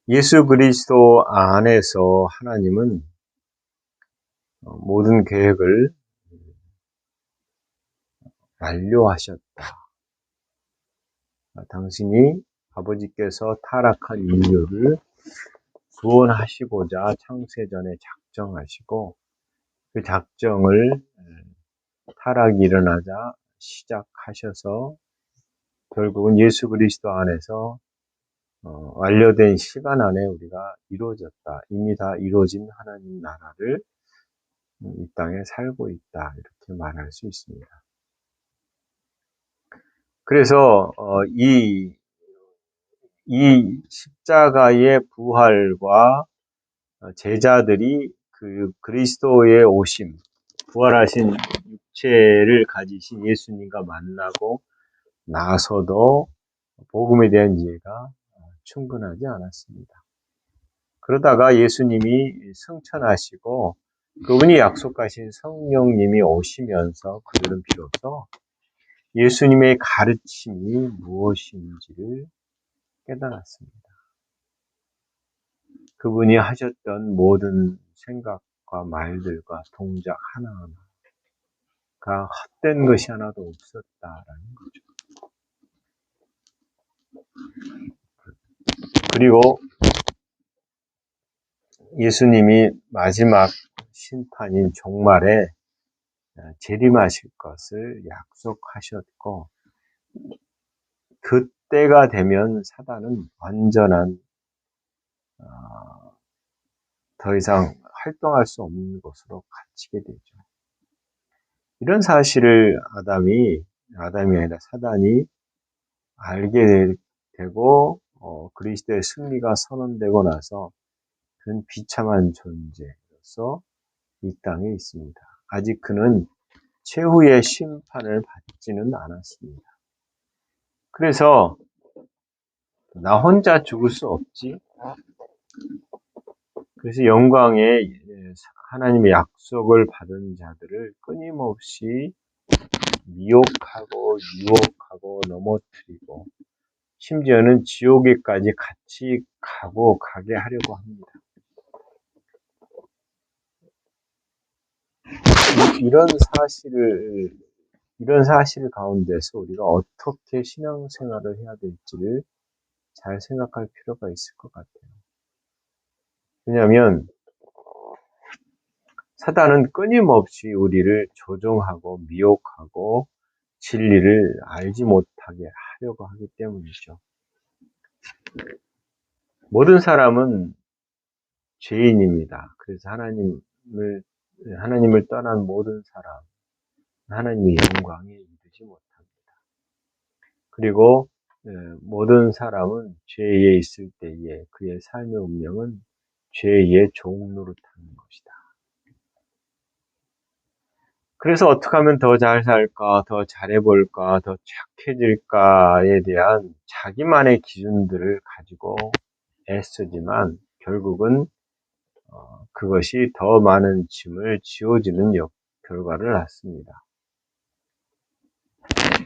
예수 그리스도 안에서 하나님은 모든 계획을 완료하셨다. 당신이 아버지께서 타락한 인류를 구원하시고자 창세전에 작정하시고 그 작정을 타락이 일어나자 시작하셔서 결국은 예수 그리스도 안에서 완료된 시간 안에 우리가 이루어졌다. 이미 다 이루어진 하나님 나라를 이 땅에 살고 있다. 이렇게 말할 수 있습니다. 그래서 이 십자가의 부활과 제자들이 그 그리스도의 오심, 부활하신 육체를 가지신 예수님과 만나고 나서도 복음에 대한 이해가 충분하지 않았습니다. 그러다가 예수님이 승천하시고 그분이 약속하신 성령님이 오시면서 그들은 비로소 예수님의 가르침이 무엇인지를 깨달았습니다. 그분이 하셨던 모든 생각과 말들과 동작 하나하나가 헛된 것이 하나도 없었다라는 거죠. 그리고 예수님이 마지막 심판인 종말에 재림하실 것을 약속하셨고 그때가 되면 사단은 완전한 더 이상 활동할 수 없는 곳으로 갇히게 되죠. 이런 사실을 아담이 아니라 사단이 알게 되고 그리스도의 승리가 선언되고 나서 그는 비참한 존재로서 이 땅에 있습니다. 아직 그는 최후의 심판을 받지는 않았습니다. 그래서 나 혼자 죽을 수 없지. 그래서 영광의 하나님의 약속을 받은 자들을 끊임없이 미혹하고 유혹하고 넘어뜨리고 심지어는 지옥에까지 같이 가게 하려고 합니다. 이런 사실 가운데서 우리가 어떻게 신앙생활을 해야 될지를 잘 생각할 필요가 있을 것 같아요. 왜냐하면 사단은 끊임없이 우리를 조종하고 미혹하고 진리를 알지 못하게 하려고 하기 때문이죠. 모든 사람은 죄인입니다. 그래서 하나님을 떠난 모든 사람, 하나님의 영광에 이르지 못합니다. 그리고 모든 사람은 죄에 있을 때에 그의 삶의 운명은 죄의 종노릇하는 것이다. 그래서 어떻게 하면 더 잘 살까, 더 잘해볼까, 더 착해질까에 대한 자기만의 기준들을 가지고 애쓰지만 결국은 그것이 더 많은 짐을 지워지는 결과를 낳습니다.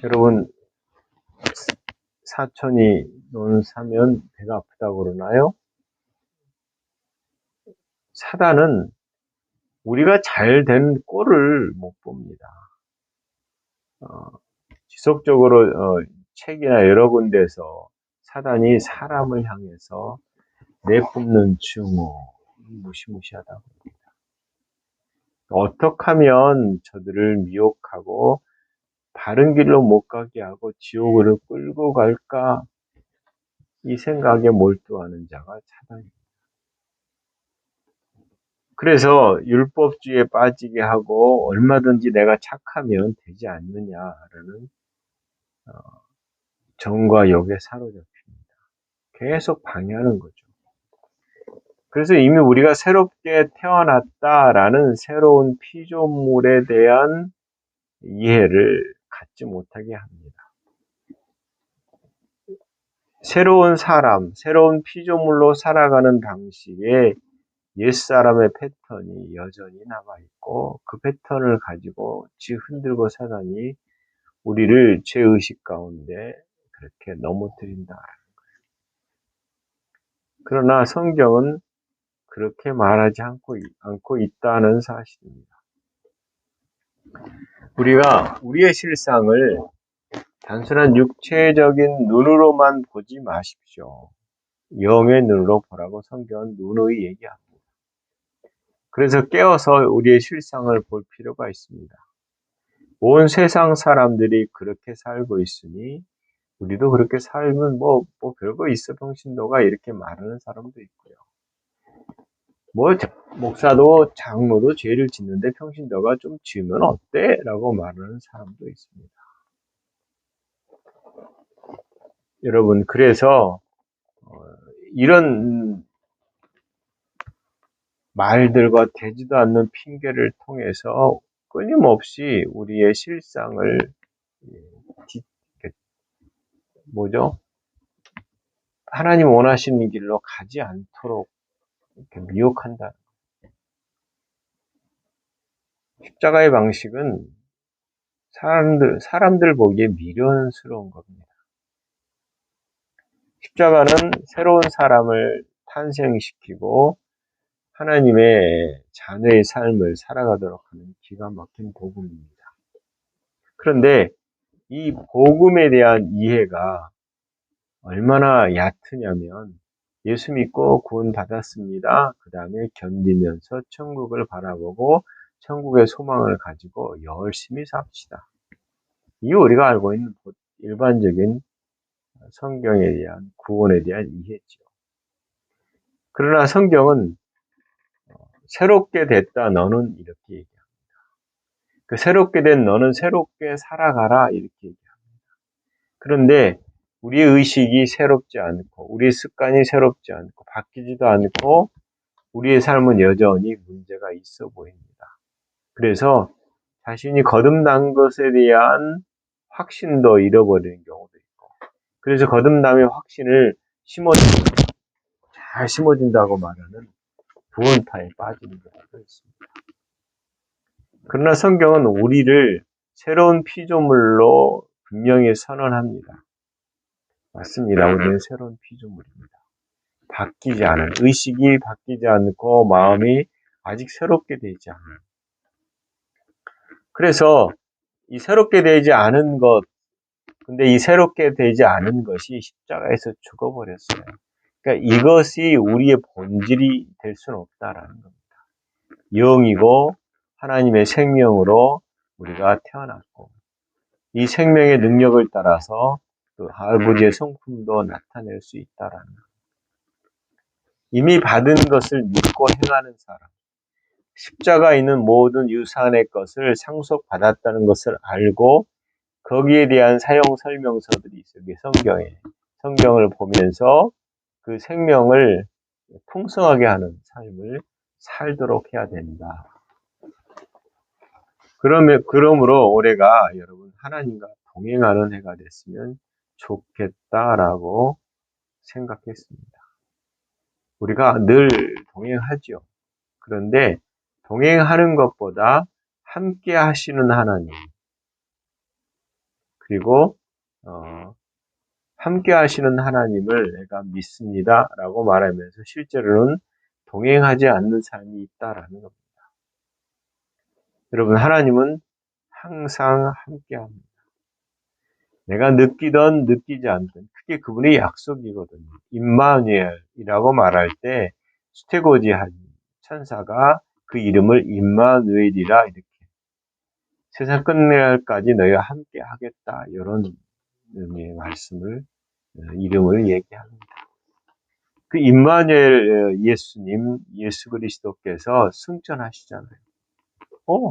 여러분, 사촌이 논 사면 배가 아프다고 그러나요? 사단은 우리가 잘 된 꼴을 못 봅니다. 지속적으로 책이나 여러 군데서 사단이 사람을 향해서 내뿜는 증오, 무시무시하다고 합니다. 어떻게 하면 저들을 미혹하고 바른 길로 못 가게 하고 지옥으로 끌고 갈까? 이 생각에 몰두하는 자가 사단입니다. 그래서 율법주의에 빠지게 하고 얼마든지 내가 착하면 되지 않느냐라는 정과 역에 사로잡힙니다. 계속 방해하는 거죠. 그래서 이미 우리가 새롭게 태어났다라는 새로운 피조물에 대한 이해를 갖지 못하게 합니다. 새로운 사람, 새로운 피조물로 살아가는 방식에 옛사람의 패턴이 여전히 남아있고 그 패턴을 가지고 흔들고 사단이 우리를 죄의식 가운데 그렇게 넘어뜨린다. 그러나 성경은 그렇게 말하지 않고 있다는 사실입니다. 우리가 우리의 실상을 단순한 육체적인 눈으로만 보지 마십시오. 영의 눈으로 보라고 성경은 누누이 얘기합니다. 그래서 깨어서 우리의 실상을 볼 필요가 있습니다. 온 세상 사람들이 그렇게 살고 있으니 우리도 그렇게 살면 뭐 별거 있어 평신도가 이렇게 말하는 사람도 있고요. 목사도 장로도 죄를 짓는데 평신도가 좀 지으면 어때? 라고 말하는 사람도 있습니다. 여러분, 그래서 이런 말들과 되지도 않는 핑계를 통해서 끊임없이 우리의 실상을 하나님 원하시는 길로 가지 않도록 이렇게 미혹한다. 십자가의 방식은 사람들 보기에 미련스러운 겁니다. 십자가는 새로운 사람을 탄생시키고 하나님의 자녀의 삶을 살아가도록 하는 기가 막힌 복음입니다. 그런데 이 복음에 대한 이해가 얼마나 얕으냐면 예수 믿고 구원 받았습니다. 그 다음에 견디면서 천국을 바라보고 천국의 소망을 가지고 열심히 삽시다. 이 우리가 알고 있는 일반적인 성경에 대한 구원에 대한 이해죠. 그러나 성경은 새롭게 됐다 너는 이렇게 얘기합니다. 그 새롭게 된 너는 새롭게 살아가라 이렇게 얘기합니다. 그런데 우리의 의식이 새롭지 않고 우리의 습관이 새롭지 않고 바뀌지도 않고 우리의 삶은 여전히 문제가 있어 보입니다. 그래서 자신이 거듭난 것에 대한 확신도 잃어버리는 경우도 있고 그래서 거듭남의 확신을 잘 심어준다고 말하는 구원파에 빠지는 경우도 있습니다. 그러나 성경은 우리를 새로운 피조물로 분명히 선언합니다. 맞습니다. 우리는 새로운 피조물입니다. 바뀌지 않은, 의식이 바뀌지 않고 마음이 아직 새롭게 되지 않은. 그래서 이 새롭게 되지 않은 것, 근데 이 새롭게 되지 않은 것이 십자가에서 죽어버렸어요. 그러니까 이것이 우리의 본질이 될 수는 없다라는 겁니다. 영이고 하나님의 생명으로 우리가 태어났고 이 생명의 능력을 따라서 그 아버지의 성품도 나타낼 수 있다라는 것. 이미 받은 것을 믿고 행하는 사람, 십자가에 있는 모든 유산의 것을 상속받았다는 것을 알고 거기에 대한 사용 설명서들이 있어요. 성경을 보면서 그 생명을 풍성하게 하는 삶을 살도록 해야 된다. 그러므로 올해가 여러분 하나님과 동행하는 해가 됐으면 좋겠다라고 생각했습니다. 우리가 늘 동행하죠. 그런데 동행하는 것보다 함께 하시는 하나님, 그리고 함께 하시는 하나님을 내가 믿습니다 라고 말하면서 실제로는 동행하지 않는 삶이 있다라는 겁니다. 여러분, 하나님은 항상 함께 합니다. 내가 느끼던 느끼지 않던 그게 그분의 약속이거든요. 임마누엘이라고 말할 때 수테고지 한 천사가 그 이름을 임마누엘이라 이렇게 세상 끝날까지 너희와 함께 하겠다 이런 의미의 말씀을 이름을 얘기합니다. 그 임마누엘 예수님 예수 그리스도께서 승천하시잖아요.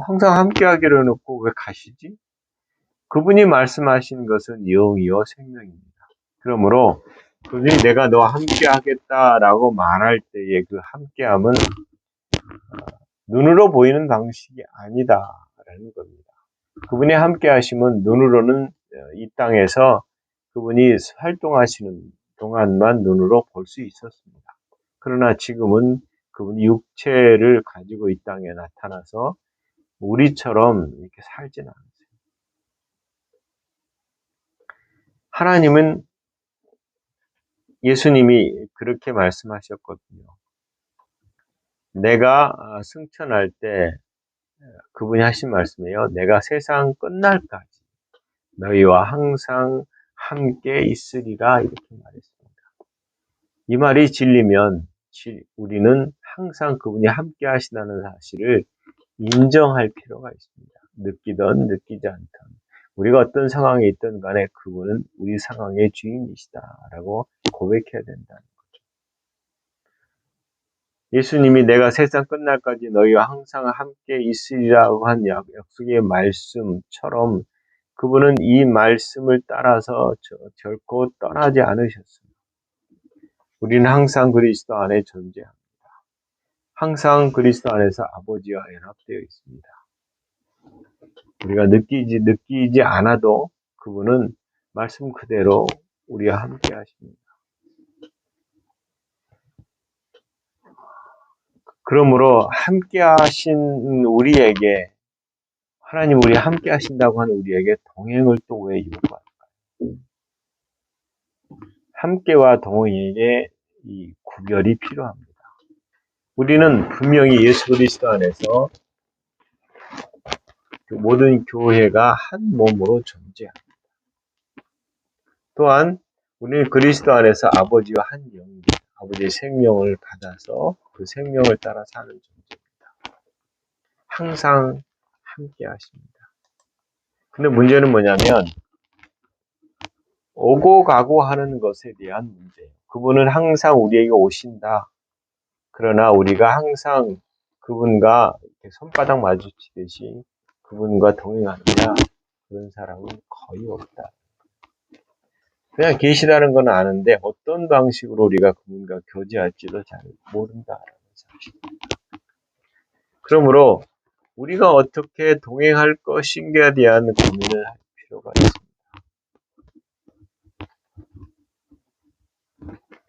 항상 함께 하기로 해놓고 왜 가시지? 그분이 말씀하신 것은 영이요 생명입니다. 그러므로 그분이 내가 너와 함께 하겠다라고 말할 때의 그 함께함은 눈으로 보이는 방식이 아니다라는 겁니다. 그분이 함께 하시면 눈으로는 이 땅에서 그분이 활동하시는 동안만 눈으로 볼 수 있었습니다. 그러나 지금은 그분이 육체를 가지고 이 땅에 나타나서 우리처럼 이렇게 살지는 않으세요. 예수님이 그렇게 말씀하셨거든요. 내가 승천할 때 그분이 하신 말씀이에요. 내가 세상 끝날까지 너희와 항상 함께 있으리라 이렇게 말했습니다. 이 말이 진리면 우리는 항상 그분이 함께 하시다는 사실을 인정할 필요가 있습니다. 느끼든 느끼지 않든 우리가 어떤 상황에 있든 간에 그분은 우리 상황의 주인이시다라고 고백해야 된다는 거죠. 예수님이 내가 세상 끝날까지 너희와 항상 함께 있으리라고 한 약속의 말씀처럼 그분은 이 말씀을 따라서 결코 떠나지 않으셨습니다. 우리는 항상 그리스도 안에 존재합니다. 항상 그리스도 안에서 아버지와 연합되어 있습니다. 우리가 느끼지 않아도 그분은 말씀 그대로 우리와 함께 하십니다. 그러므로 함께 하신 우리에게 하나님 우리 함께 하신다고 하는 우리에게 동행을 또 왜 요구할까요? 함께와 동행에게 이 구별이 필요합니다. 우리는 분명히 예수 그리스도 안에서 모든 교회가 한 몸으로 존재합니다. 또한 우리는 그리스도 안에서 아버지와 한 영입니다. 아버지의 생명을 받아서 그 생명을 따라 사는 존재입니다. 항상 함께 하십니다. 근데 문제는 뭐냐면 오고 가고 하는 것에 대한 문제예요. 그분은 항상 우리에게 오신다. 그러나 우리가 항상 그분과 이렇게 손바닥 마주치듯이 그분과 동행하느냐 그런 사람은 거의 없다. 그냥 계시다는 건 아는데 어떤 방식으로 우리가 그분과 교제할지도 잘 모른다라는 사실입니다. 그러므로 우리가 어떻게 동행할 것인가에 대한 고민을 할 필요가 있습니다.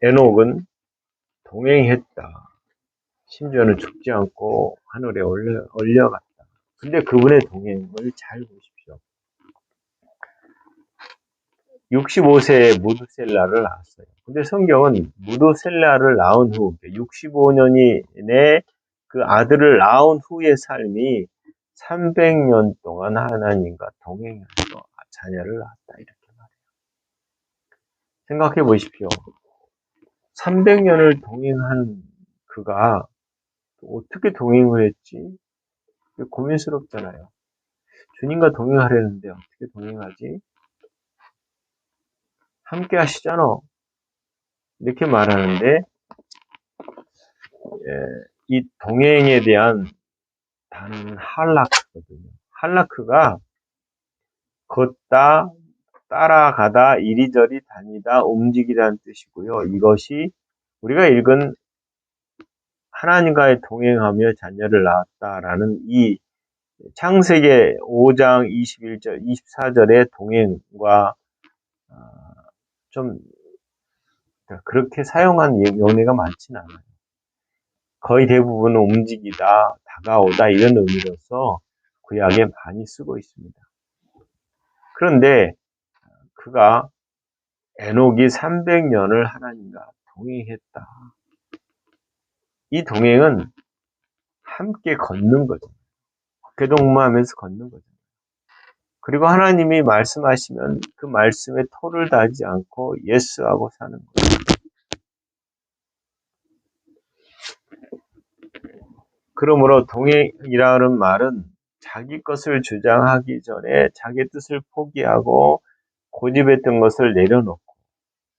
에녹은 동행했다. 심지어는 죽지 않고 하늘에 올려갔다. 근데 그분의 동행을 잘 보십시오. 65세에 무드셀라를 낳았어요. 근데 성경은 무드셀라를 낳은 후 65년이 내 그 아들을 낳은 후의 삶이 300년 동안 하나님과 동행해서 자녀를 낳았다 이렇게 말해요. 생각해 보십시오. 300년을 동행한 그가 어떻게 동행을 했지? 고민스럽잖아요. 주님과 동행하려는데 어떻게 동행하지? 함께 하시잖아. 이렇게 말하는데 이 동행에 대한 단어는 할라크거든요. 할라크가 걷다, 따라가다, 이리저리 다니다, 움직이라는 뜻이고요. 이것이 우리가 읽은 하나님과의 동행하며 자녀를 낳았다라는 이 창세기 5장 21절, 24절의 동행과 좀 그렇게 사용한 용어가 많지는 않아요. 거의 대부분은 움직이다, 다가오다 이런 의미로서 구약에 많이 쓰고 있습니다. 그런데 그가 에녹이 300년을 하나님과 동행했다. 이 동행은 함께 걷는 거죠. 어깨동무하면서 걷는 거죠. 그리고 하나님이 말씀하시면 그 말씀에 토를 다지 않고 예스하고 사는 거예요. 그러므로 동행이라는 말은 자기 것을 주장하기 전에 자기 뜻을 포기하고 고집했던 것을 내려놓고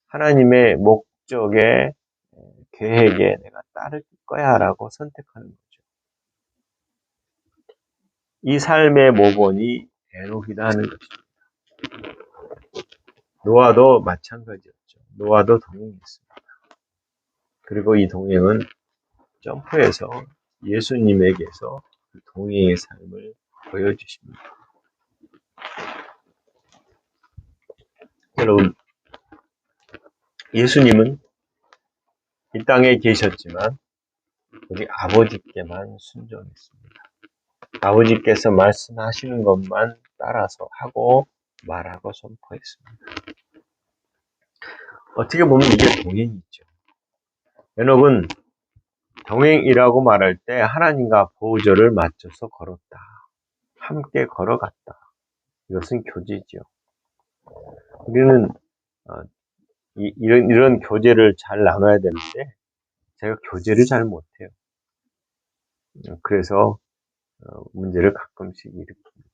하나님의 목적에 계획에 내가 따를 거야 라고 선택하는 거죠. 이 삶의 모본이 에녹이다 하는 것입니다. 노아도 마찬가지였죠. 노아도 동행했습니다. 그리고 이 동행은 점프해서 예수님에게서 그 동행의 삶을 보여주십니다. 여러분, 예수님은 이 땅에 계셨지만 우리 아버지께만 순종했습니다. 아버지께서 말씀하시는 것만 따라서 하고 말하고 선포했습니다. 어떻게 보면 이게 동행이죠. 에녹은 동행이라고 말할 때 하나님과 보호조를 맞춰서 걸었다. 함께 걸어갔다. 이것은 교제지요. 우리는 이런 교제를 잘 나눠야 되는데 제가 교제를 잘 못해요. 그래서 문제를 가끔씩 일으킵니다.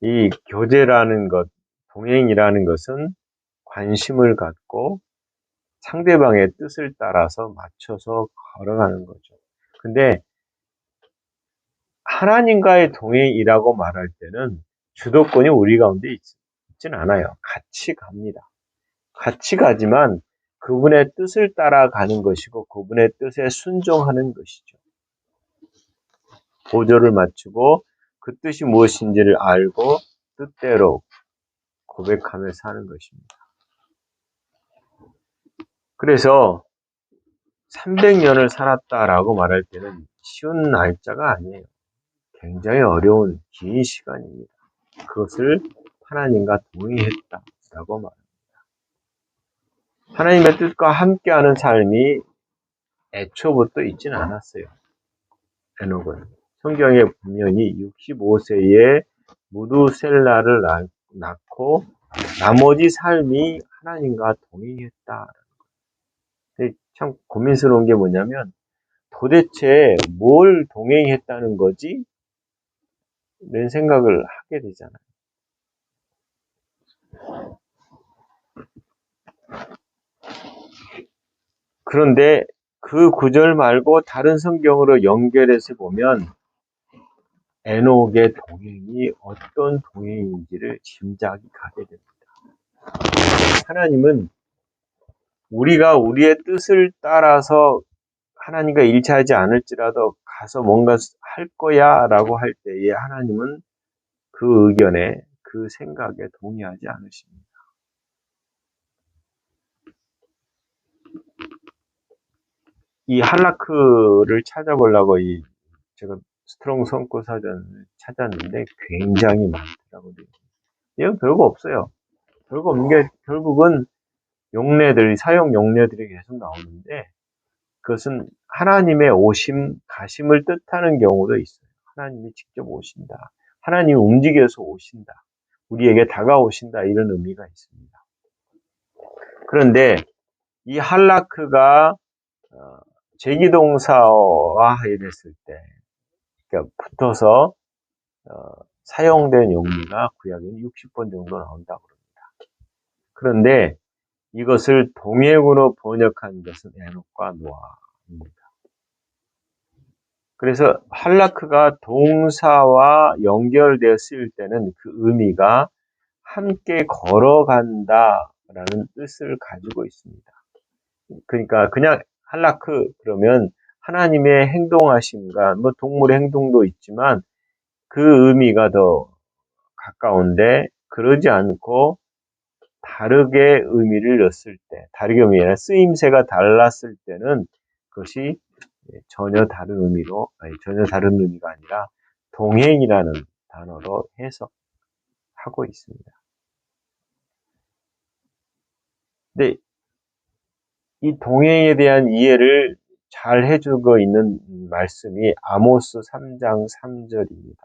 이 교제라는 것, 동행이라는 것은 관심을 갖고 상대방의 뜻을 따라서 맞춰서 걸어가는 거죠. 근데 하나님과의 동행이라고 말할 때는 주도권이 우리 가운데 있진 않아요. 같이 갑니다. 같이 가지만 그분의 뜻을 따라가는 것이고 그분의 뜻에 순종하는 것이죠. 보조를 맞추고 그 뜻이 무엇인지를 알고 뜻대로 고백하며 사는 것입니다. 그래서 300년을 살았다라고 말할 때는 쉬운 날짜가 아니에요. 굉장히 어려운 긴 시간입니다. 그것을 하나님과 동행했다라고 말합니다. 하나님의 뜻과 함께하는 삶이 애초부터 있지는 않았어요. 에녹은 성경에 분명히 65세에 무두셀라를 낳고 나머지 삶이 하나님과 동행했다. 참 고민스러운 게 뭐냐면 도대체 뭘 동행했다는 거지? 이런 생각을 하게 되잖아요. 그런데 그 구절 말고 다른 성경으로 연결해서 보면 에녹의 동행이 어떤 동행인지를 짐작이 가게 됩니다. 하나님은 우리가 우리의 뜻을 따라서 하나님과 일치하지 않을지라도 가서 뭔가 할 거야 라고 할 때에 하나님은 그 의견에 그 생각에 동의하지 않으십니다. 이 할라크를 찾아보려고 제가 스트롱 선구사전을 찾았는데 굉장히 많더라고요. 이건 별거 없어요. 별거 없는 게 결국은 사용 용례들이 계속 나오는데 그것은 하나님의 오심, 가심을 뜻하는 경우도 있어요. 하나님이 직접 오신다. 하나님이 움직여서 오신다. 우리에게 다가오신다. 이런 의미가 있습니다. 그런데 이 할라크가 제기동사화해 됐을 때 그러니까 붙어서 사용된 용례가 구약에는 60번 정도 나온다고 합니다. 그런데 이것을 동행으로 번역한 것은 에녹과 노아입니다. 그래서 할라크가 동사와 연결되어 쓰일 때는 그 의미가 함께 걸어간다라는 뜻을 가지고 있습니다. 그러니까 그냥 할라크 그러면 하나님의 행동하심과 뭐 동물의 행동도 있지만 그 의미가 더 가까운데 그러지 않고 다르게 의미를 넣었을 때, 다르게 의미가 아니라 쓰임새가 달랐을 때는 그것이 전혀 다른 의미가 아니라 동행이라는 단어로 해석하고 있습니다. 근데 이 동행에 대한 이해를 잘 해주고 있는 말씀이 아모스 3장 3절입니다.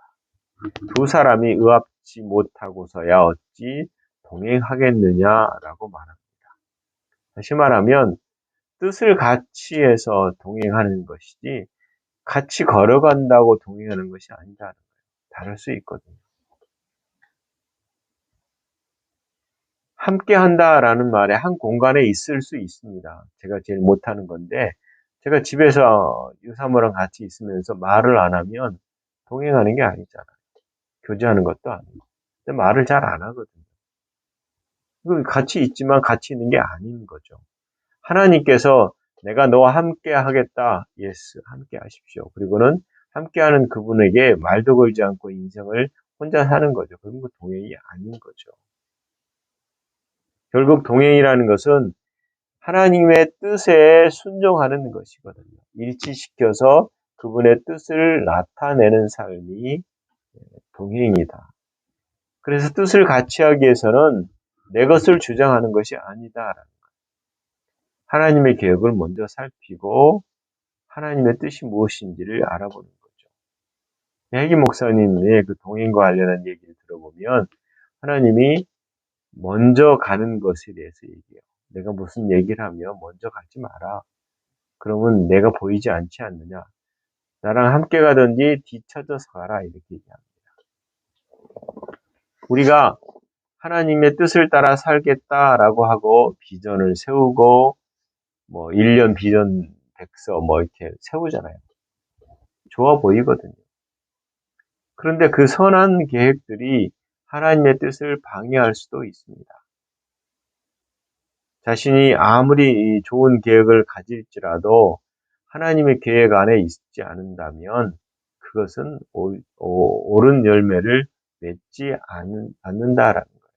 두 사람이 의합지 못하고서야 어찌 동행하겠느냐라고 말합니다. 다시 말하면 뜻을 같이 해서 동행하는 것이지 같이 걸어간다고 동행하는 것이 아니다는 거예요. 다를 수 있거든요. 함께 한다라는 말에 한 공간에 있을 수 있습니다. 제가 제일 못하는 건데 제가 집에서 유사모랑 같이 있으면서 말을 안 하면 동행하는 게 아니잖아요. 교제하는 것도 아니고. 근데 말을 잘 안 하거든요. 같이 있지만 같이 있는 게 아닌 거죠. 하나님께서 내가 너와 함께 하겠다. 예스, 함께 하십시오. 그리고는 함께하는 그분에게 말도 걸지 않고 인생을 혼자 사는 거죠. 그건 동행이 아닌 거죠. 결국 동행이라는 것은 하나님의 뜻에 순종하는 것이거든요. 일치시켜서 그분의 뜻을 나타내는 삶이 동행이다. 그래서 뜻을 같이 하기 위해서는 내 것을 주장하는 것이 아니다. 하나님의 계획을 먼저 살피고 하나님의 뜻이 무엇인지를 알아보는 거죠. 헬기 목사님의 그 동행과 관련한 얘기를 들어보면 하나님이 먼저 가는 것에 대해서 얘기해요. 내가 무슨 얘기를 하면 먼저 가지 마라. 그러면 내가 보이지 않지 않느냐. 나랑 함께 가든지 뒤쳐져서 가라. 이렇게 얘기합니다. 우리가 하나님의 뜻을 따라 살겠다라고 하고 비전을 세우고 뭐 1년 비전 백서 뭐 이렇게 세우잖아요. 좋아 보이거든요. 그런데 그 선한 계획들이 하나님의 뜻을 방해할 수도 있습니다. 자신이 아무리 좋은 계획을 가질지라도 하나님의 계획 안에 있지 않는다면 그것은 옳은 열매를 맺지 않는다라는 거예요.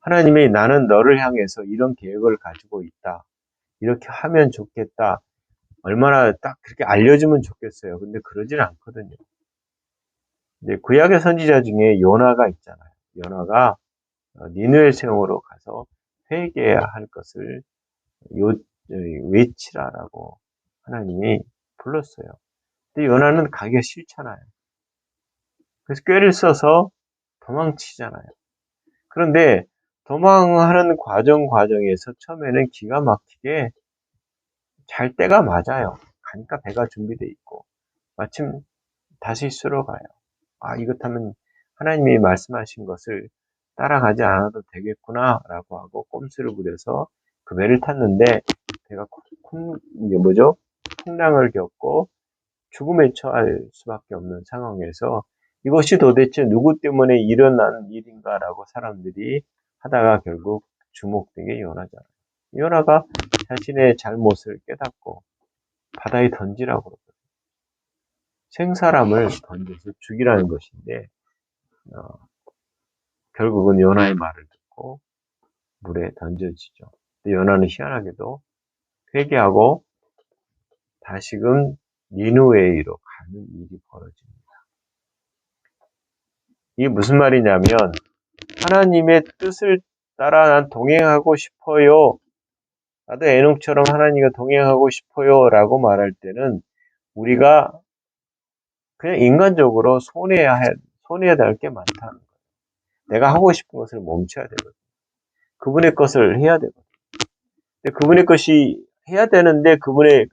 하나님이 나는 너를 향해서 이런 계획을 가지고 있다. 이렇게 하면 좋겠다. 얼마나 딱 그렇게 알려주면 좋겠어요. 근데 그러진 않거든요. 근데 구약의 선지자 중에 요나가 있잖아요. 요나가 니느웨 성으로 가서 회개해야 할 것을 외치라라고 하나님이 불렀어요. 근데 요나는 가기가 싫잖아요. 그래서 꾀를 써서 도망치잖아요. 그런데 도망하는 과정에서 처음에는 기가 막히게 잘 때가 맞아요. 가니까 배가 준비되어 있고 마침 다시 쓰러 가요. 아, 이것하면 하나님이 말씀하신 것을 따라가지 않아도 되겠구나라고 하고 꼼수를 부려서 그 배를 탔는데 배가 풍랑을 겪고 죽음에 처할 수밖에 없는 상황에서 이것이 도대체 누구 때문에 일어난 일인가라고 사람들이 하다가 결국 주목된 게 요나잖아요. 요나가 자신의 잘못을 깨닫고 바다에 던지라고 그러거든요. 생사람을 던져서 죽이라는 것인데 결국은 요나의 말을 듣고 물에 던져지죠. 근데 요나는 희한하게도 회개하고 다시금 니누웨이로 가는 일이 벌어집니다. 이게 무슨 말이냐면 하나님의 뜻을 따라 난 동행하고 싶어요. 나도 에녹처럼 하나님과 동행하고 싶어요. 라고 말할 때는 우리가 그냥 인간적으로 손해야 될 게 많다는 거예요. 내가 하고 싶은 것을 멈춰야 되거든요. 그분의 것을 해야 되거든요. 근데 그분의 것이 해야 되는데 그분의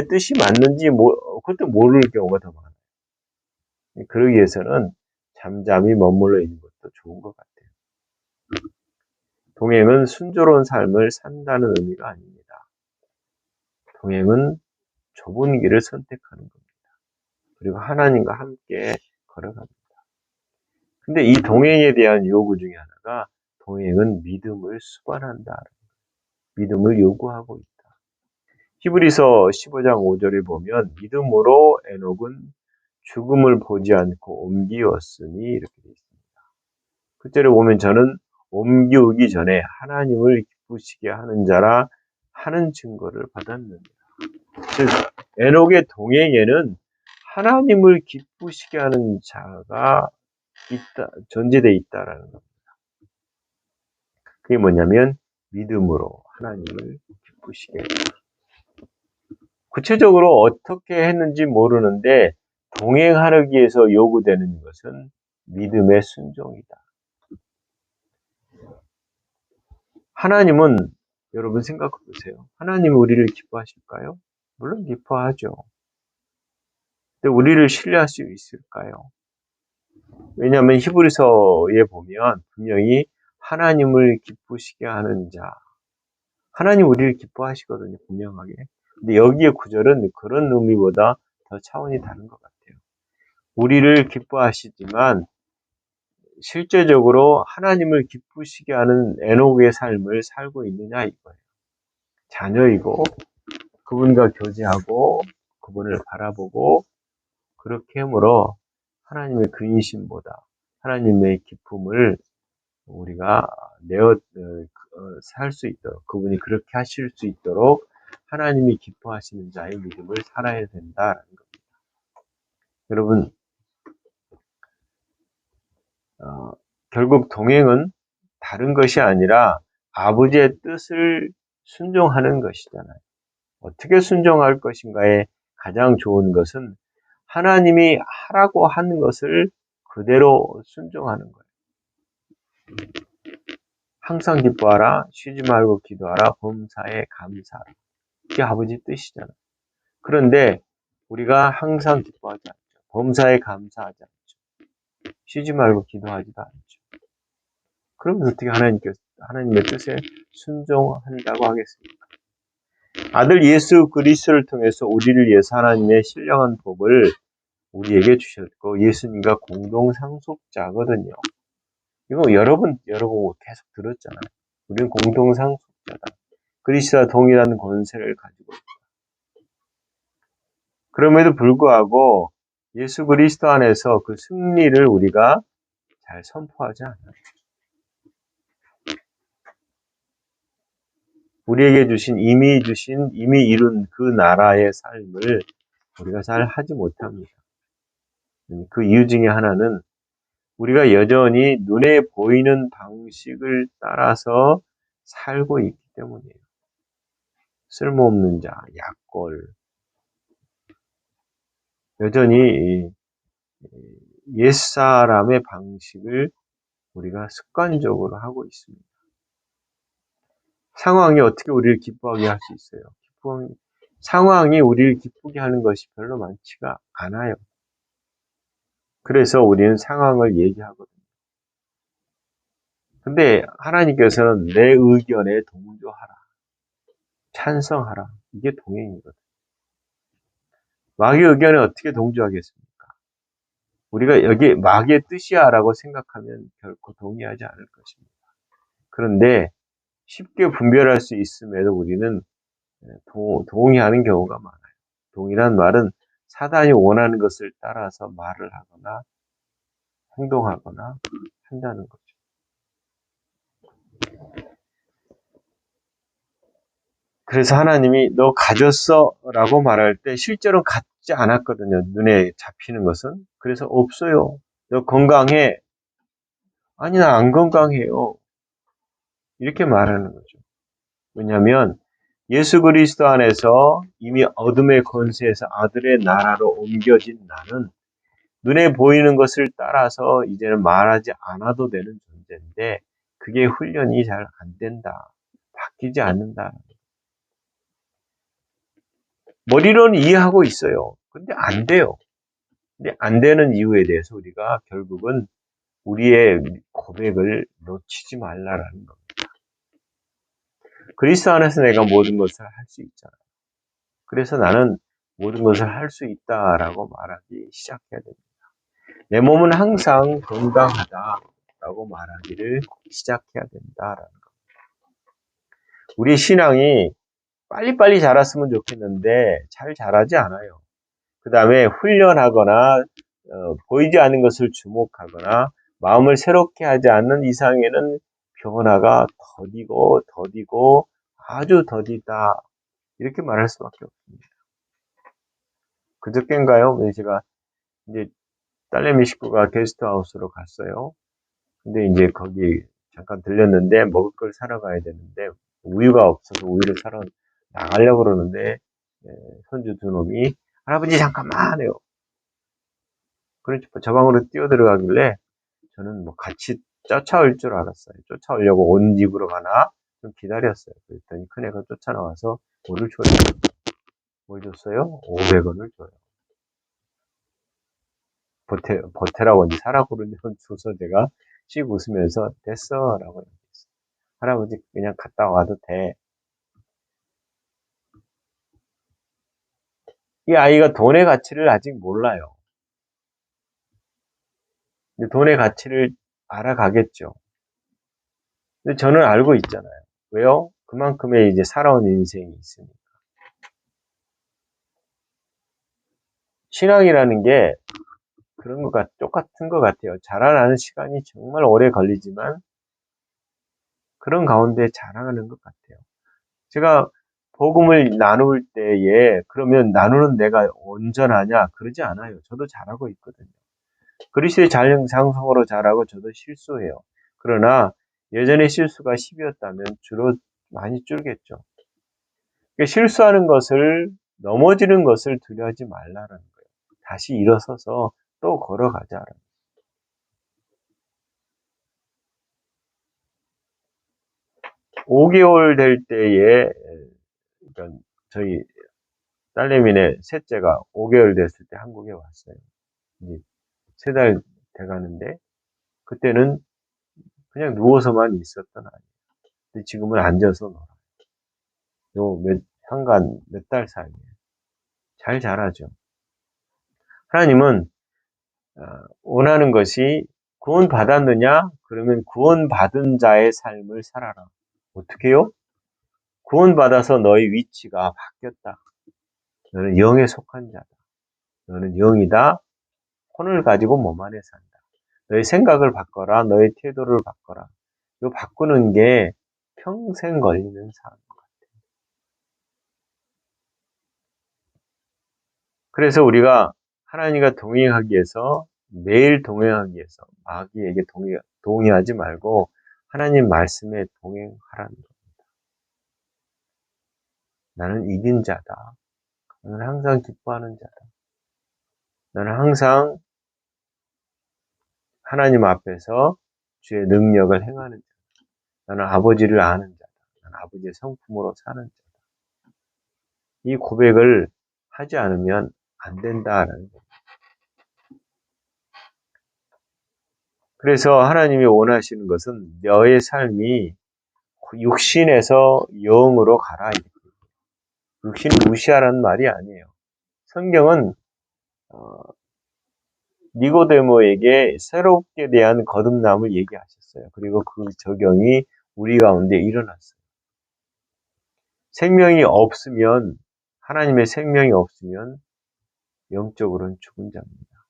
뜻이 맞는지 그것도 모를 경우가 더 많아요. 그러기 위해서는 잠잠히 머물러 있는 것도 좋은 것 같아요. 동행은 순조로운 삶을 산다는 의미가 아닙니다. 동행은 좁은 길을 선택하는 겁니다. 그리고 하나님과 함께 걸어갑니다. 근데 이 동행에 대한 요구 중에 하나가 동행은 믿음을 수반한다. 믿음을 요구하고 있다. 히브리서 15장 5절에 보면 믿음으로 에녹은 죽음을 보지 않고 옮기었으니 이렇게 되어 있습니다. 그 절에 보면 저는 옮기우기 전에 하나님을 기쁘시게 하는 자라 하는 증거를 받았느니라. 즉 에녹의 동행에는 하나님을 기쁘시게 하는 자가 존재되어 있다라는 겁니다. 그게 뭐냐면 믿음으로 하나님을 기쁘시게 했다. 구체적으로 어떻게 했는지 모르는데 동행하기 위해서 요구되는 것은 믿음의 순종이다. 하나님은 여러분 생각해 보세요. 하나님은 우리를 기뻐하실까요? 물론 기뻐하죠. 근데 우리를 신뢰할 수 있을까요? 왜냐하면 히브리서에 보면 분명히 하나님을 기쁘시게 하는 자, 하나님 우리를 기뻐하시거든요, 분명하게. 근데 여기에 구절은 그런 의미보다 더 차원이 다른 것 같아요. 우리를 기뻐하시지만 실제적으로 하나님을 기쁘시게 하는 에녹의 삶을 살고 있느냐 이거예요. 자녀이고 그분과 교제하고 그분을 바라보고 그렇게 함으로 하나님의 근심보다 하나님의 기쁨을 우리가 살 수 있도록 그분이 그렇게 하실 수 있도록 하나님이 기뻐하시는 자의 믿음을 살아야 된다는 겁니다. 여러분 결국 동행은 다른 것이 아니라 아버지의 뜻을 순종하는 것이잖아요. 어떻게 순종할 것인가에 가장 좋은 것은 하나님이 하라고 하는 것을 그대로 순종하는 거예요. 항상 기뻐하라, 쉬지 말고 기도하라, 범사에 감사하라. 이게 아버지 뜻이잖아요. 그런데 우리가 항상 기뻐하지 않죠. 범사에 감사하지 않죠. 쉬지 말고 기도하지도 않죠. 그러면 어떻게 하나님의 뜻에 순종한다고 하겠습니까? 아들 예수 그리스도를 통해서 우리를 위해서 하나님의 신령한 복을 우리에게 주셨고 예수님과 공동 상속자거든요. 이거 여러분 계속 들었잖아요. 우리는 공동 상속자다. 그리스도와 동일한 권세를 가지고 있다. 그럼에도 불구하고 예수 그리스도 안에서 그 승리를 우리가 잘 선포하지 않아요. 우리에게 이미 이룬 그 나라의 삶을 우리가 잘 하지 못합니다. 그 이유 중에 하나는 우리가 여전히 눈에 보이는 방식을 따라서 살고 있기 때문이에요. 쓸모없는 자, 약골. 여전히 옛사람의 방식을 우리가 습관적으로 하고 있습니다. 상황이 어떻게 우리를 기뻐하게 할 수 있어요? 상황이 우리를 기쁘게 하는 것이 별로 많지가 않아요. 그래서 우리는 상황을 얘기하거든요. 근데 하나님께서는 내 의견에 동조하라. 찬성하라. 이게 동행이거든요. 마귀의 의견에 어떻게 동조하겠습니까? 우리가 여기 마귀의 뜻이야라고 생각하면 결코 동의하지 않을 것입니다. 그런데 쉽게 분별할 수 있음에도 우리는 동의하는 경우가 많아요. 동의란 말은 사단이 원하는 것을 따라서 말을 하거나 행동하거나 한다는 거죠. 그래서 하나님이 너 가졌어 라고 말할 때 실제로 갖지 않았거든요. 눈에 잡히는 것은. 그래서 없어요. 너 건강해. 아니 나 안 건강해요. 이렇게 말하는 거죠. 왜냐하면 예수 그리스도 안에서 이미 어둠의 권세에서 아들의 나라로 옮겨진 나는 눈에 보이는 것을 따라서 이제는 말하지 않아도 되는 존재인데 그게 훈련이 잘 안 된다. 바뀌지 않는다. 머리로는 이해하고 있어요. 근데 안 돼요. 근데 안 되는 이유에 대해서 우리가 결국은 우리의 고백을 놓치지 말라라는 겁니다. 그리스도 안에서 내가 모든 것을 할 수 있잖아요. 그래서 나는 모든 것을 할 수 있다라고 말하기 시작해야 됩니다. 내 몸은 항상 건강하다라고 말하기를 시작해야 된다라는 겁니다. 우리 신앙이 빨리빨리 자랐으면 좋겠는데 잘 자라지 않아요. 그 다음에 훈련하거나 보이지 않는 것을 주목하거나 마음을 새롭게 하지 않는 이상에는 변화가 더디고 아주 더디다 이렇게 말할 수밖에 없습니다. 그저께인가요? 제가 이제 딸내미 식구가 게스트하우스로 갔어요. 근데 이제 거기 잠깐 들렸는데 먹을 걸 사러 가야 되는데 우유가 없어서 우유를 사러 나가려고 그러는데 손주 두 놈이 할아버지 잠깐만 해요. 그러니까 저 방으로 뛰어 들어가길래 저는 뭐 같이 쫓아올 줄 알았어요. 쫓아오려고 온 집으로 가나 좀 기다렸어요. 그랬더니 큰애가 쫓아나와서 뭐를 줘요? 뭘 줬어요? 500원을 줘요. 보태라고 이제 사라고 그러면 줘서 제가 씩 웃으면서 됐어 라고 얘기했어요. 할아버지 그냥 갔다 와도 돼. 이 아이가 돈의 가치를 아직 몰라요. 근데 돈의 가치를 알아가겠죠. 근데 저는 알고 있잖아요. 왜요? 그만큼의 이제 살아온 인생이 있으니까. 신앙이라는 게 똑같은 것 같아요. 자라나는 시간이 정말 오래 걸리지만 그런 가운데 자라가는 것 같아요. 제가 복음을 나눌 때에 그러면 나누는 내가 온전하냐? 그러지 않아요. 저도 잘하고 있거든요. 그리스도의 장성으로 자라고 저도 실수해요. 그러나 예전에 실수가 10이었다면 주로 많이 줄겠죠. 그러니까 실수하는 것을, 넘어지는 것을 두려워하지 말라는 거예요. 다시 일어서서 또 걸어가자라는 거예요. 5개월 될 때에, 그러니까 저희 딸내미네 셋째가 5개월 됐을 때 한국에 왔어요. 이제 3달 돼가는데, 그때는 그냥 누워서만 있었던 아이예요. 근데 지금은 앉아서 놀아요. 한간 몇 달 사이에. 잘 자라죠. 하나님은 원하는 것이 구원받았느냐? 그러면 구원받은 자의 삶을 살아라. 어떻게 해요? 구원받아서 너의 위치가 바뀌었다. 너는 영에 속한 자다. 너는 영이다. 혼을 가지고 몸 안에 산다. 너의 생각을 바꿔라. 너의 태도를 바꿔라. 이거 바꾸는 게 평생 걸리는 삶. 그래서 우리가 하나님과 동행하기 위해서, 매일 동행하기 위해서 마귀에게 동의하지 말고 하나님 말씀에 동행하라는 것. 나는 이긴 자다. 나는 항상 기뻐하는 자다. 나는 항상 하나님 앞에서 주의 능력을 행하는 자다. 나는 아버지를 아는 자다. 나는 아버지의 성품으로 사는 자다. 이 고백을 하지 않으면 안 된다라는 거예요. 그래서 하나님이 원하시는 것은 너의 삶이 육신에서 영으로 가라. 육신을 무시하라는 말이 아니에요. 성경은 니고데모에게 새롭게 대한 거듭남을 얘기하셨어요. 그리고 그 적용이 우리 가운데 일어났어요. 생명이 없으면, 하나님의 생명이 없으면 영적으로는 죽은 자입니다.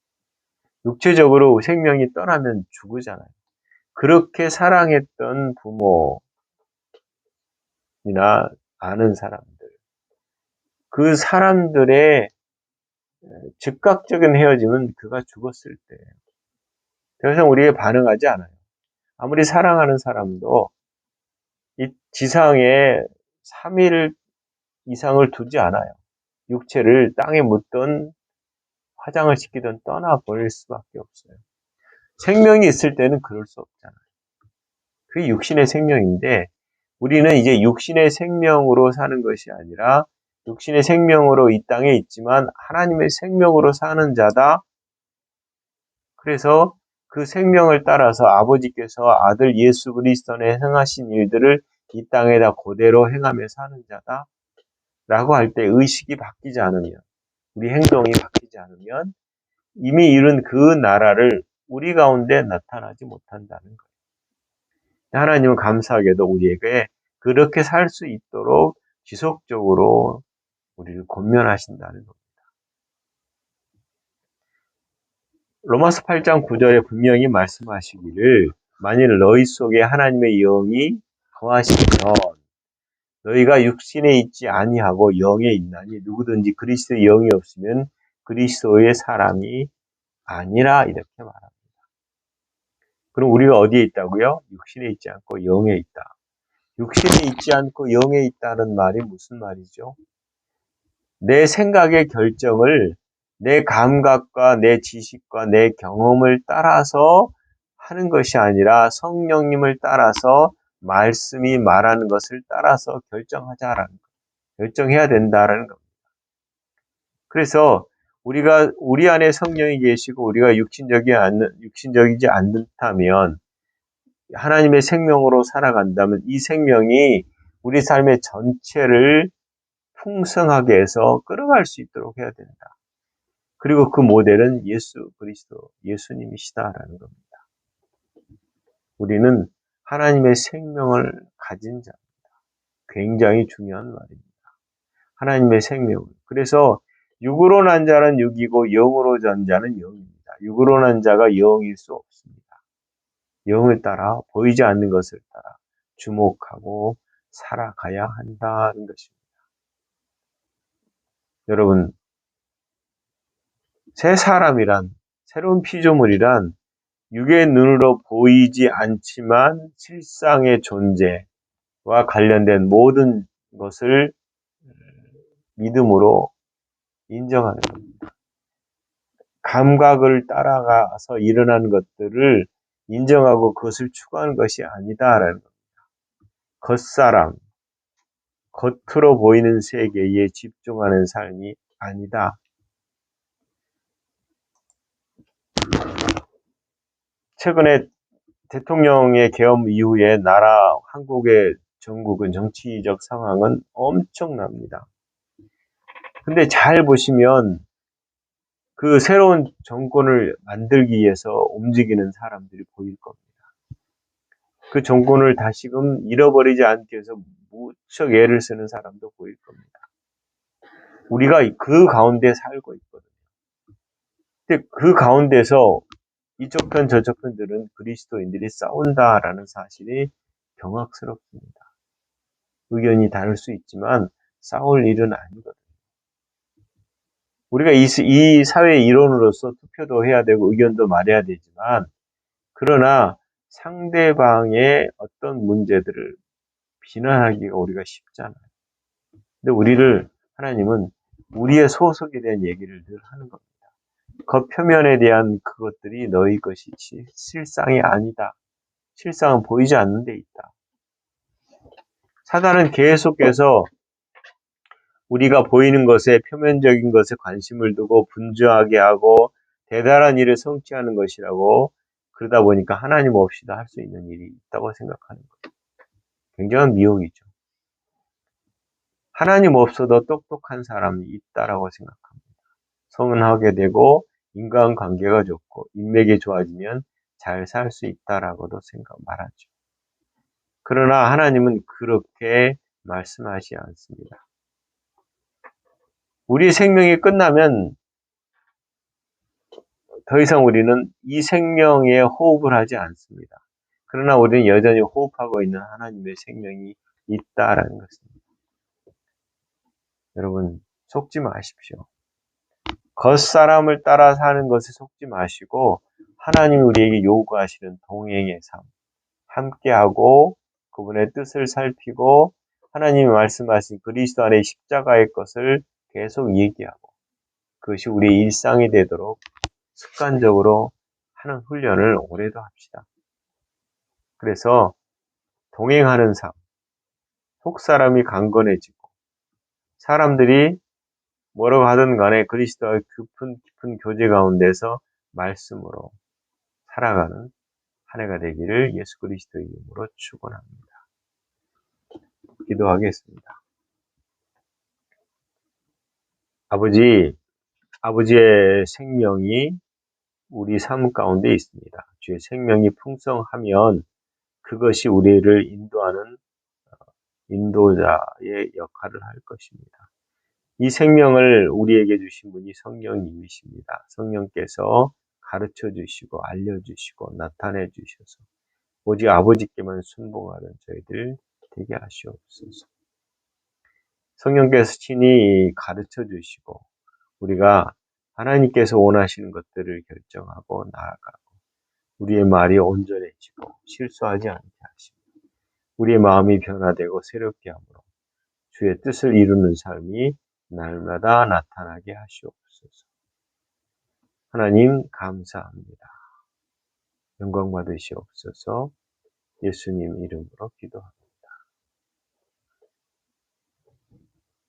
육체적으로 생명이 떠나면 죽으잖아요. 그렇게 사랑했던 부모나 아는 사람들, 그 사람들의 즉각적인 헤어짐은 그가 죽었을 때 더 이상 우리에게 반응하지 않아요. 아무리 사랑하는 사람도 이 지상에 3일 이상을 두지 않아요. 육체를 땅에 묻든 화장을 시키든 떠나버릴 수밖에 없어요. 생명이 있을 때는 그럴 수 없잖아요. 그게 육신의 생명인데, 우리는 이제 육신의 생명으로 사는 것이 아니라 육신의 생명으로 이 땅에 있지만 하나님의 생명으로 사는 자다. 그래서 그 생명을 따라서 아버지께서 아들 예수 그리스도의 행하신 일들을 이 땅에다 그대로 행하며 사는 자다. 라고 할 때 의식이 바뀌지 않으면, 우리 행동이 바뀌지 않으면 이미 이룬 그 나라를 우리 가운데 나타나지 못한다는 거예요. 하나님은 감사하게도 우리에게 그렇게 살 수 있도록 지속적으로 우리를 권면하신다는 겁니다. 로마서 8장 9절에 분명히 말씀하시기를, 만일 너희 속에 하나님의 영이 거하시면 너희가 육신에 있지 아니하고 영에 있나니 누구든지 그리스도의 영이 없으면 그리스도의 사람이 아니라, 이렇게 말합니다. 그럼 우리가 어디에 있다고요? 육신에 있지 않고 영에 있다. 육신에 있지 않고 영에 있다는 말이 무슨 말이죠? 내 생각의 결정을 내 감각과 내 지식과 내 경험을 따라서 하는 것이 아니라 성령님을 따라서, 말씀이 말하는 것을 따라서 결정하자라는 거예요. 결정해야 된다라는 겁니다. 그래서 우리가 우리 안에 성령이 계시고 우리가 육신적이지 않다면, 하나님의 생명으로 살아간다면 이 생명이 우리 삶의 전체를 풍성하게 해서 끌어갈 수 있도록 해야 된다. 그리고 그 모델은 예수 그리스도, 예수님이시다라는 겁니다. 우리는 하나님의 생명을 가진 자입니다. 굉장히 중요한 말입니다. 하나님의 생명을. 그래서 육으로 난 자는 육이고 영으로 난 자는 영입니다. 육으로 난 자가 영일 수 없습니다. 영을 따라, 보이지 않는 것을 따라 주목하고 살아가야 한다는 것입니다. 여러분, 새 사람이란, 새로운 피조물이란 육의 눈으로 보이지 않지만 실상의 존재와 관련된 모든 것을 믿음으로 인정하는 겁니다. 감각을 따라가서 일어난 것들을 인정하고 그것을 추구하는 것이 아니다라는 겁니다. 겉사람, 겉으로 보이는 세계에 집중하는 삶이 아니다. 최근에 대통령의 계엄 이후에 한국의 전국은 정치적 상황은 엄청납니다. 근데 잘 보시면 그 새로운 정권을 만들기 위해서 움직이는 사람들이 보일 겁니다. 그 정권을 다시금 잃어버리지 않기 위해서 무척 애를 쓰는 사람도 보일 겁니다. 우리가 그 가운데 살고 있거든요. 근데 그 가운데서 이쪽 편 저쪽 편들은 그리스도인들이 싸운다라는 사실이 경악스럽습니다. 의견이 다를 수 있지만 싸울 일은 아니거든요. 우리가 이 사회의 일원으로서 투표도 해야 되고 의견도 말해야 되지만 그러나 상대방의 어떤 문제들을 비난하기가 우리가 쉽잖아요. 근데 하나님은 우리의 소속에 대한 얘기를 늘 하는 겁니다. 겉표면에 대한 그것들이 너희 것이 실상이 아니다. 실상은 보이지 않는 데 있다. 사단은 계속해서 우리가 보이는 것에 표면적인 것에 관심을 두고 분주하게 하고 대단한 일을 성취하는 것이라고 그러다 보니까 하나님 없이도 할 수 있는 일이 있다고 생각하는 거예요. 굉장한 미혹이죠. 하나님 없어도 똑똑한 사람이 있다라고 생각합니다. 성은하게 되고 인간관계가 좋고 인맥이 좋아지면 잘 살 수 있다라고도 말하죠. 그러나 하나님은 그렇게 말씀하지 않습니다. 우리 생명이 끝나면 더 이상 우리는 이 생명에 호흡을 하지 않습니다. 그러나 우리는 여전히 호흡하고 있는 하나님의 생명이 있다라는 것입니다. 여러분, 속지 마십시오. 겉사람을 따라 사는 것에 속지 마시고 하나님이 우리에게 요구하시는 동행의 삶, 함께하고 그분의 뜻을 살피고 하나님이 말씀하신 그리스도 안의 십자가의 것을 계속 얘기하고 그것이 우리의 일상이 되도록 습관적으로 하는 훈련을 올해도 합시다. 그래서 동행하는 삶, 속사람이 강건해지고 사람들이 뭐라고 하든 간에 그리스도와의 깊은 교제 가운데서 말씀으로 살아가는 한 해가 되기를 예수 그리스도의 이름으로 축원합니다. 기도하겠습니다. 아버지의 생명이 우리 삶 가운데 있습니다. 주의 생명이 풍성하면 그것이 우리를 인도하는 인도자의 역할을 할 것입니다. 이 생명을 우리에게 주신 분이 성령님이십니다. 성령께서 가르쳐 주시고 알려주시고 나타내 주셔서 오직 아버지께만 순종하는 저희들 되게 하시옵소서. 성령께서 친히 가르쳐 주시고 우리가 하나님께서 원하시는 것들을 결정하고 나아가고 우리의 말이 온전해지고 실수하지 않게 하시고 우리의 마음이 변화되고 새롭게 함으로 주의 뜻을 이루는 삶이 날마다 나타나게 하시옵소서. 하나님 감사합니다. 영광 받으시옵소서. 예수님 이름으로 기도합니다.